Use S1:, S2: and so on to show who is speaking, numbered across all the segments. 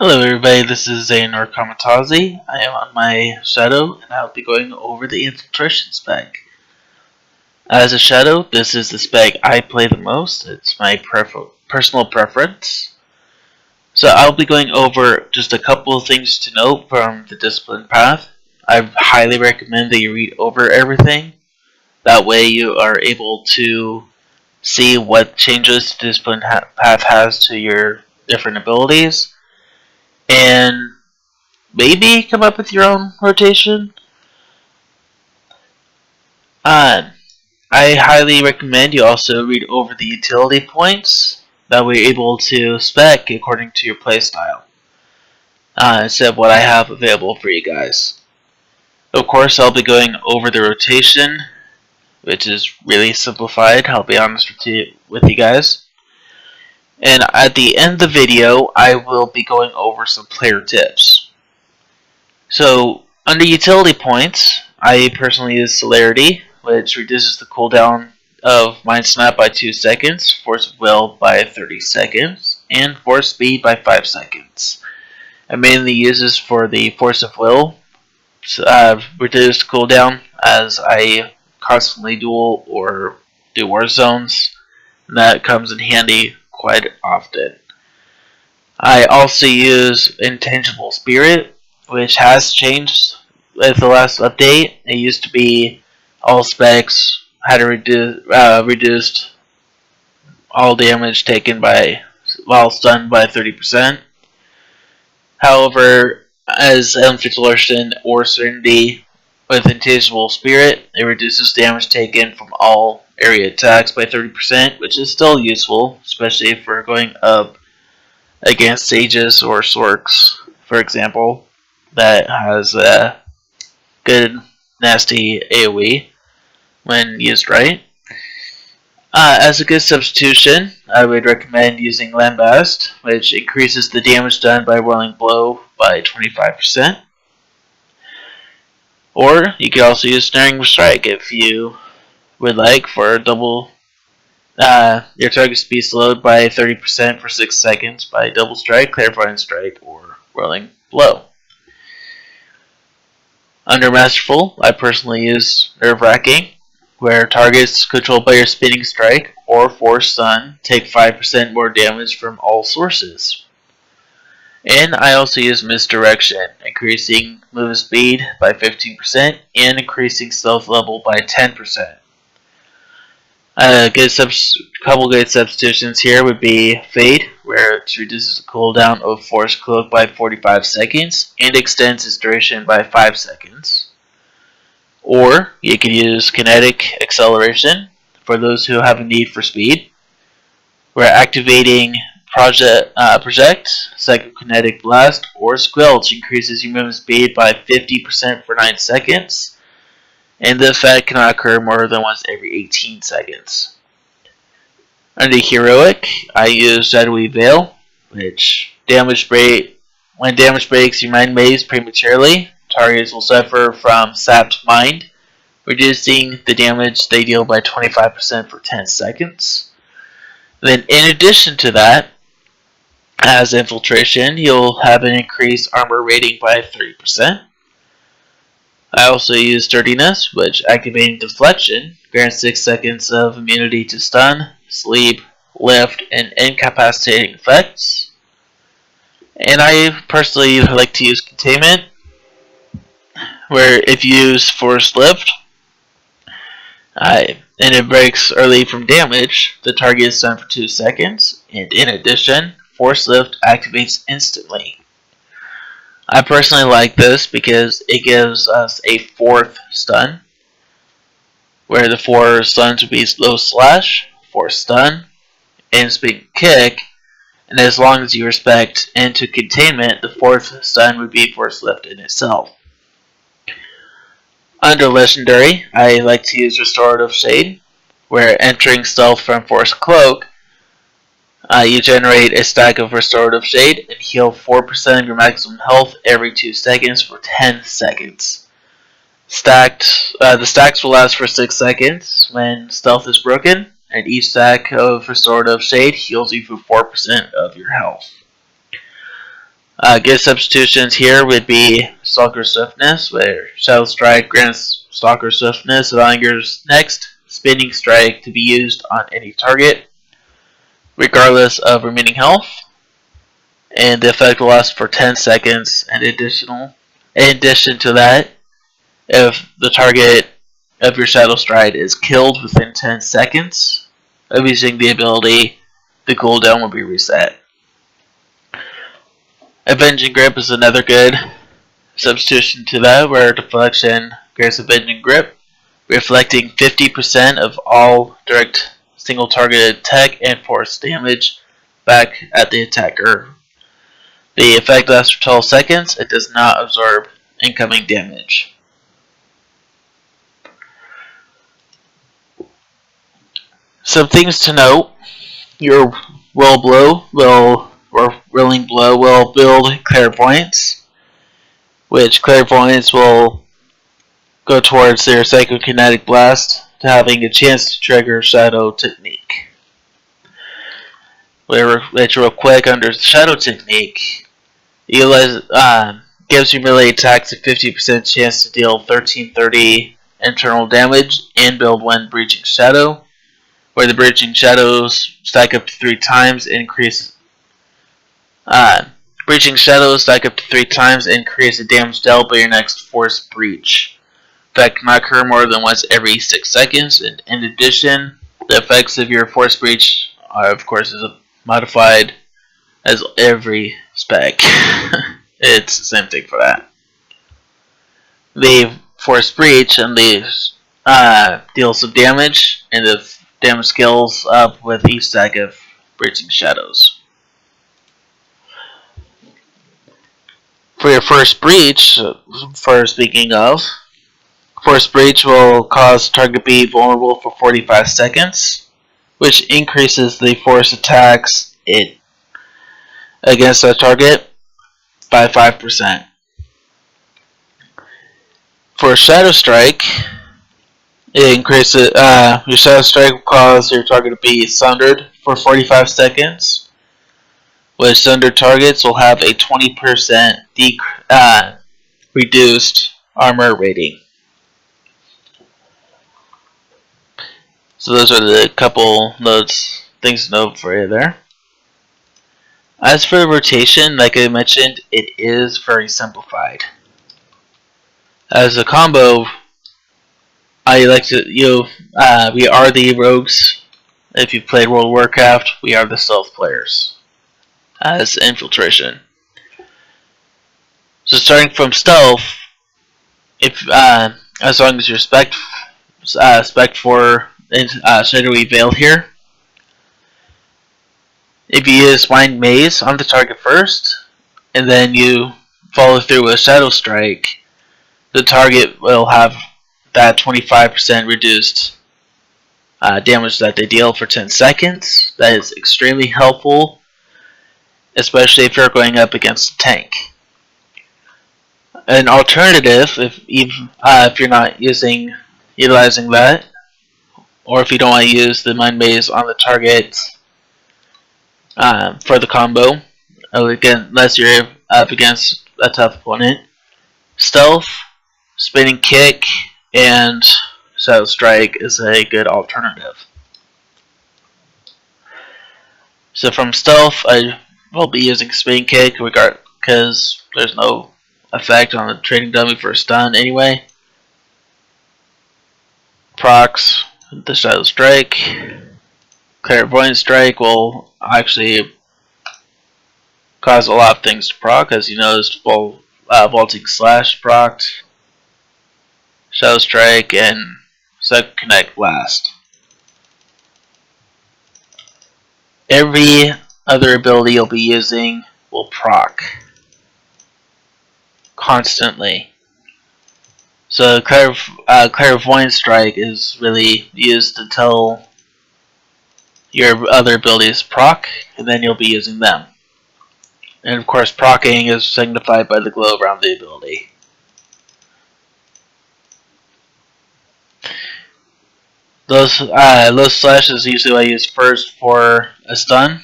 S1: Hello everybody, this is SWTOR Kamikaze. I am on my Shadow and I'll be going over the Infiltration spec. As a Shadow, this is the spec I play the most. It's my personal preference. So I'll be going over just a couple of things to note from the discipline path. I highly recommend that you read over everything. That way you are able to see what changes the discipline path has to your different abilities. And maybe come up with your own rotation. I highly recommend you also read over the utility points. That way you're able to spec according to your playstyle. Instead of what I have available for you guys. Of course, I'll be going over the rotation, which is really simplified, I'll be honest with you guys. And at the end of the video, I will be going over some player tips. So, under utility points, I personally use Celerity, which reduces the cooldown of Mind Snap by 2 seconds, Force of Will by 30 seconds, and Force Speed by 5 seconds. I mainly use this for the Force of Will, reduced cooldown as I constantly duel or do war zones. And that comes in handy quite often. I also use Intangible Spirit, which has changed with the last update. It used to be all specs had a reduced all damage taken while stunned by 30%. However, as Infiltration or Serenity with Intangible Spirit, it reduces damage taken from all area attacks by 30%, which is still useful, especially if we're going up against Sages or Sorks, for example, that has a good, nasty AoE when used right. As a good substitution, I would recommend using Lambast, which increases the damage done by Whirling Blow by 25%. Or you could also use Snaring Strike if you would like for double. Your target's be slowed by 30% for 6 seconds by Double Strike, Clarifying Strike, or Whirling Blow. Under Masterful, I personally use Nerve Wracking, where targets controlled by your Spinning Strike or Force Stun take 5% more damage from all sources. And I also use Misdirection, increasing move speed by 15% and increasing stealth level by 10%. Couple good substitutions here would be Fade, where it reduces the cooldown of Force Cloak by 45 seconds and extends its duration by 5 seconds. Or you can use Kinetic Acceleration for those who have a need for speed, where activating Project, Psychokinetic Blast, or Squelch increases your movement speed by 50% for 9 seconds. And the effect cannot occur more than once every 18 seconds. Under Heroic, I use Shadowy Veil, which when damage breaks your mind maze prematurely, targets will suffer from sapped mind, reducing the damage they deal by 25% for 10 seconds. Then in addition to that, as Infiltration, you'll have an increased armor rating by 3%. I also use Sturdiness, which activating Deflection grants 6 seconds of immunity to stun, sleep, lift, and incapacitating effects. And I personally like to use Containment, where if you use Force Lift, and it breaks early from damage, the target is stunned for 2 seconds, and in addition, Force Lift activates instantly. I personally like this because it gives us a 4th stun, where the 4 stuns would be Slow Slash, Force Stun, and Spin Kick, and as long as you respect into Containment, the 4th stun would be Force Lift in itself. Under Legendary, I like to use Restorative Shade, where entering stealth from Force Cloak, you generate a stack of Restorative Shade and heal 4% of your maximum health every 2 seconds for 10 seconds. The stacks will last for 6 seconds when stealth is broken, and each stack of Restorative Shade heals you for 4% of your health. Good substitutions here would be Stalker Swiftness, where Shadow Strike grants Stalker Swiftness, allowing your next spinning strike to be used on any target, regardless of remaining health. And the effect will last for 10 seconds. And in addition to that, if the target of your Shadow Strike is killed within 10 seconds of using the ability, the cooldown will be reset. Avenging Grip is another good substitution to that, where Deflection grants Avenging Grip, reflecting 50% of all direct single targeted attack and force damage back at the attacker. The effect lasts for 12 seconds. It does not absorb incoming damage. Some things to note: your Rolling Blow will build Clairvoyance, which Clairvoyance will go towards their Psychokinetic Blast to having a chance to trigger Shadow Technique. Which real quick, under Shadow Technique, gives you melee attacks a 50% chance to deal 1330 internal damage and build one Breaching Shadow, where the Breaching Shadows stack up to 3 times, increase Breaching Shadows stack up to 3 times, increase the damage dealt by your next Force Breach. That cannot occur more than once every 6 seconds, and in addition, the effects of your Force Breach are, of course, modified as every spec. It's the same thing for that. The Force Breach and deals some damage, and the damage scales up with each stack of Breaching Shadows. For your First Breach, Force Breach will cause target be vulnerable for 45 seconds, which increases the force attacks against that target by 5%. For Shadow Strike, it increases your Shadow Strike will cause your target to be sundered for 45 seconds, which sundered targets will have a 20% reduced armor rating. So those are the couple things to note for you there. As for the rotation, like I mentioned, it is very simplified. As a combo, we are the rogues. If you've played World of Warcraft, we are the stealth players. As Infiltration. So starting from stealth, as long as you're spec for Shadowy Veil here, if you use Mind Maze on the target first, and then you follow through with Shadow Strike, the target will have that 25% reduced damage that they deal for 10 seconds. That is extremely helpful, especially if you're going up against a tank. An alternative, if you're not utilizing that, or if you don't want to use the Mind Maze on the target for the combo, again, unless you're up against a tough opponent, Stealth, Spinning Kick, and Shadow Strike is a good alternative. So from Stealth, I will be using Spinning Kick because there's no effect on the trading dummy for a stun anyway. Procs, the Shadow Strike. Clairvoyant Strike will actually cause a lot of things to proc, as you noticed, Vaulting Slash procced, Shadow Strike, and Psychokinetic Blast. Every other ability you'll be using will proc constantly. So Clairvoyant Strike is really used to tell your other abilities proc, and then you'll be using them. And of course, proccing is signified by the glow around the ability. Those slashes usually I use first for a stun.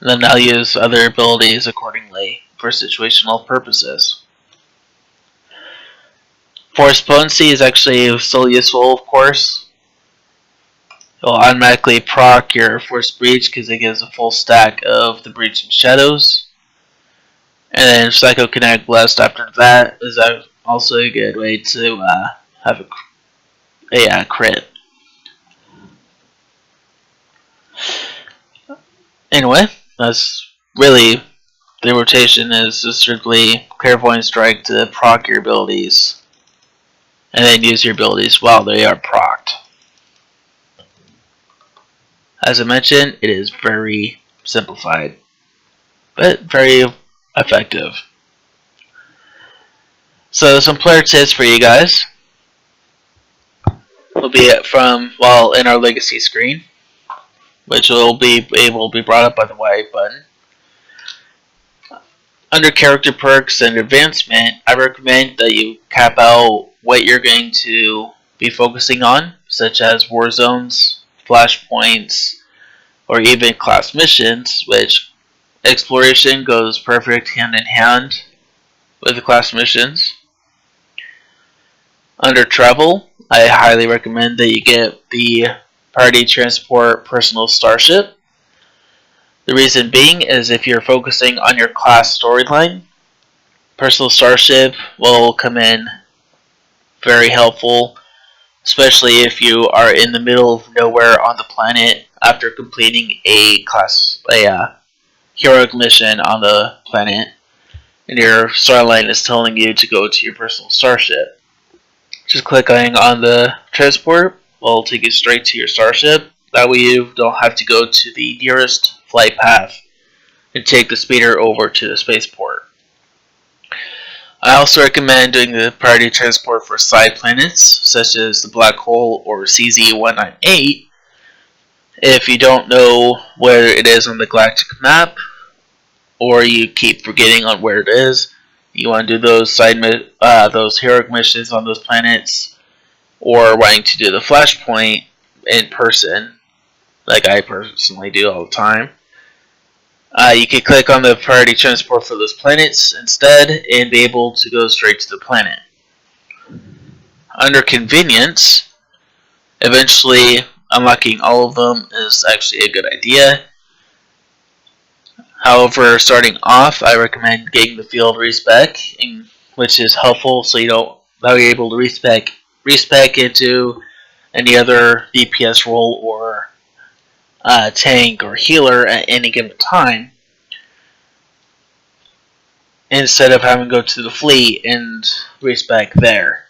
S1: And then I'll use other abilities accordingly for situational purposes. Force potency is actually still useful, of course. It will automatically proc your Force Breach because it gives a full stack of the Breaching Shadows. And then Psychokinetic Blast after that is also a good way to have a crit. Anyway, that's really the rotation is just strictly Clairvoyant Strike to proc your abilities. And then use your abilities while they are procced. As I mentioned, it is very simplified, but very effective. So some player tips for you guys will be from in our legacy screen, which will be able to be brought up by the Y button. Under character perks and advancement, I recommend that you cap out what you're going to be focusing on, such as war zones, flashpoints, or even class missions, which exploration goes perfect hand in hand with the class missions. Under travel, I highly recommend that you get the Party Transport Personal Starship. The reason being is if you're focusing on your class storyline, Personal Starship will come in very helpful, especially if you are in the middle of nowhere on the planet after completing a heroic mission on the planet, and your storyline is telling you to go to your personal starship. Just clicking on the transport will take you straight to your starship. That way you don't have to go to the nearest flight path and take the speeder over to the spaceport. I also recommend doing the priority transport for side planets, such as the Black Hole or CZ-198. If you don't know where it is on the galactic map, or you keep forgetting on where it is, you want to do those those heroic missions on those planets, or wanting to do the flashpoint in person, like I personally do all the time. You can click on the priority transport for those planets instead and be able to go straight to the planet. Under convenience, eventually unlocking all of them is actually a good idea. However, starting off, I recommend getting the field respec, which is helpful so you're able to respec into any other DPS role or tank or healer at any given time, instead of having to go to the fleet and respec there.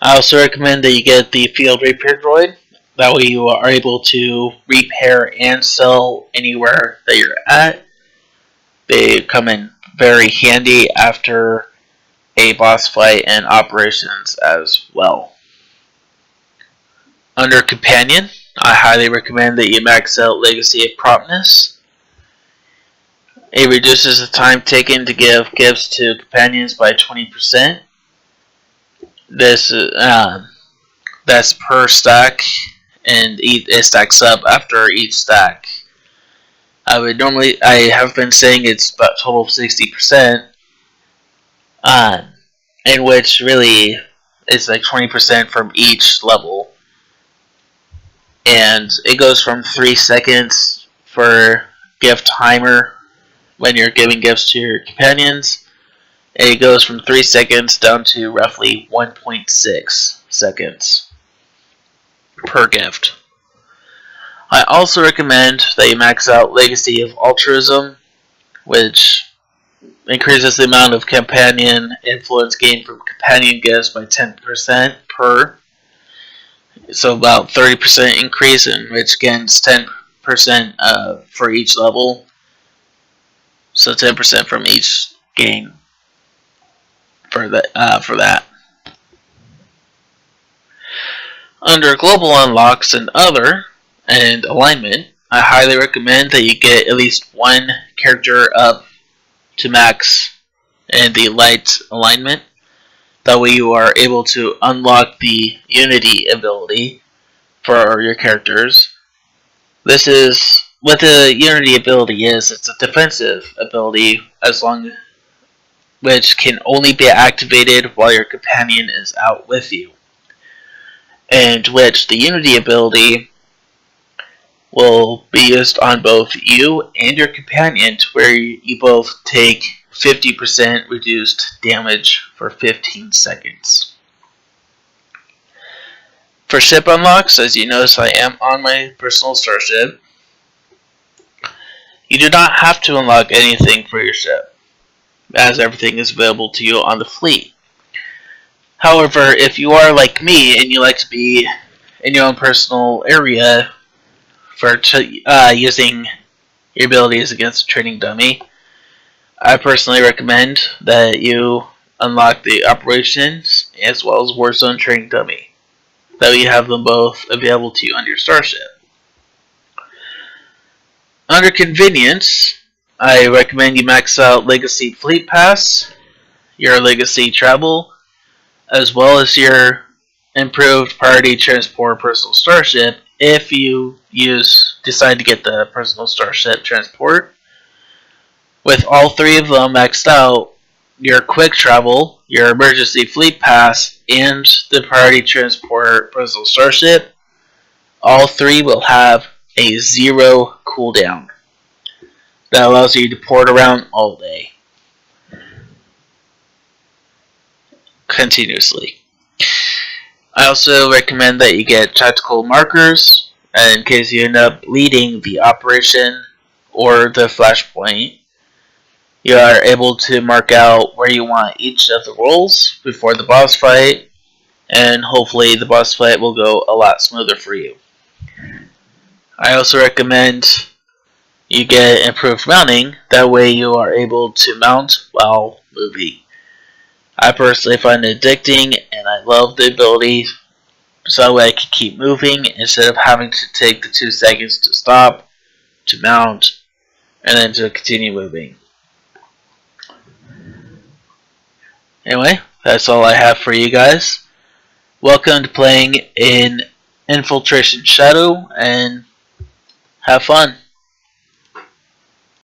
S1: I also recommend that you get the field repair droid. That way you are able to repair and sell anywhere that you're at. They come in very handy after a boss fight and operations as well. Under companion, I highly recommend that you max out Legacy of Promptness. It reduces the time taken to give gifts to companions by 20%. That's per stack, and it stacks up after each stack. I have been saying it's about a total of 60%, in which really it's like 20% from each level. And it goes from 3 seconds for gift timer when you're giving gifts to your companions, and it goes from 3 seconds down to roughly 1.6 seconds per gift. I also recommend that you max out Legacy of Altruism, which increases the amount of companion influence gained from companion gifts by 10% per. So about 30% increase, in which gains 10% for each level. So 10% from each gain for that. Under global unlocks and other and alignment, I highly recommend that you get at least one character up to max in the light alignment. That way you are able to unlock the Unity ability for your characters. This is what the Unity ability is. It's a defensive ability, as long which can only be activated while your companion is out with you, and which the Unity ability will be used on both you and your companion, to where you both take 50% reduced damage for 15 seconds. For ship unlocks, as you notice I am on my personal starship, you do not have to unlock anything for your ship, as everything is available to you on the fleet. However, if you are like me and you like to be in your own personal area for using your abilities against a training dummy, I personally recommend that you unlock the operations as well as Warzone training dummy. That way you have them both available to you on your starship. Under convenience, I recommend you max out Legacy Fleet Pass, your Legacy Travel, as well as your improved Priority Transport Personal Starship if you decide to get the Personal Starship Transport. With all three of them maxed out, your Quick Travel, your Emergency Fleet Pass, and the Priority Transport Personal Starship, all three will have a 0 cooldown. That allows you to port around all day, continuously. I also recommend that you get tactical markers, in case you end up leading the operation or the flashpoint. You are able to mark out where you want each of the roles before the boss fight, and hopefully the boss fight will go a lot smoother for you. I also recommend you get improved mounting, that way you are able to mount while moving. I personally find it addicting, and I love the ability, so that way I can keep moving instead of having to take the 2 seconds to stop, to mount, and then to continue moving. Anyway, that's all I have for you guys. Welcome to playing in Infiltration Shadow, and have fun.